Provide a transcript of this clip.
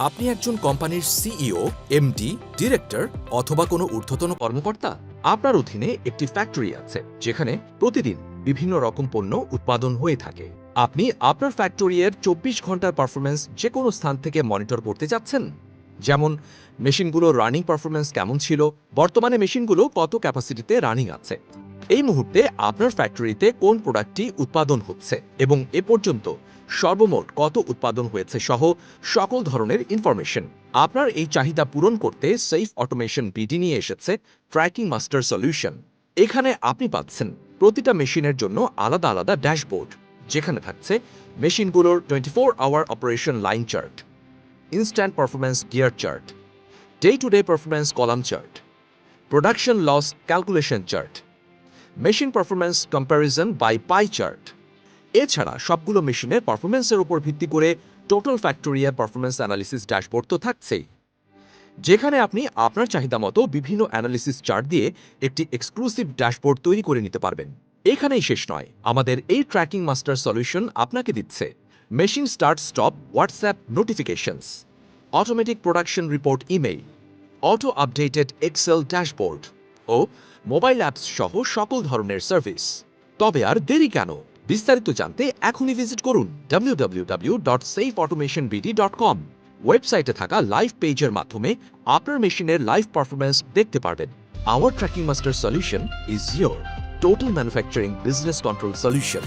আপনি একজন কোম্পানির সিইও, এমডি, ডিরেক্টর অথবা কোনো ঊর্ধ্বতন কর্মকর্তা। আপনার অধীনে একটি ফ্যাক্টরি আছে যেখানে প্রতিদিন বিভিন্ন রকম পণ্য উৎপাদন হয়ে থাকে। আপনি আপনার ফ্যাক্টরির 24 ঘন্টার পারফরমেন্স যে কোনো স্থান থেকে মনিটর করতে চাচ্ছেন। যেমন মেশিনগুলোর রানিং পারফরমেন্স কেমন ছিল, বর্তমানে মেশিনগুলো কত ক্যাপাসিটিতে রানিং আছে, এই মুহূর্তে আপনার ফ্যাক্টরিতে কোন প্রোডাক্টটি উৎপাদন হচ্ছে এবং এ পর্যন্ত সর্বমোট কত উৎপাদন হয়েছে সহ সকল ধরনের ইনফরমেশন। আপনার এই চাহিদা পূরণ করতে সেফ অটোমেশন বিডি নিয়ে এসেছে ট্র্যাকিং মাস্টার সলিউশন। এখানে আপনি পাচ্ছেন প্রতিটা মেশিনের জন্য আলাদা আলাদা ড্যাশবোর্ড, যেখানে থাকছে মেশিনগুলোর 24 hour operation line chart, instant performance gear chart, day to day performance column chart, production loss calculation chart, machine performance comparison by pie chart. এছাড়া সবগুলো মেশিনের পারফরমেন্সের উপর ভিত্তি করে total factorial performance analysis dashboard তো থাকছেই, যেখানে আপনি আপনার চাহিদা মতো বিভিন্ন অ্যানালিসিস চার্ট দিয়ে একটি এক্সক্লুসিভ ড্যাশবোর্ড তৈরি করে নিতে পারবেন। এখানেই শেষ নয়, আমাদের এই ট্র্যাকিং মাস্টার সলিউশন আপনাকে দিচ্ছে machine start stop WhatsApp notifications, automatic production report email, auto updated Excel dashboard ও মোবাইল অ্যাপস সহ সকল ধরনের সার্ভিস। তবে আর দেরি কেন? বিস্তারিত জানতে এখনই ভিজিট করুন www.safeautomationbd.com। ওয়েবসাইটে থাকা লাইভ পেজের মাধ্যমে আপনার মেশিনের লাইভ পারফরমেন্স দেখতে পারবেন। Our Tracking Master solution is your total manufacturing business control solution.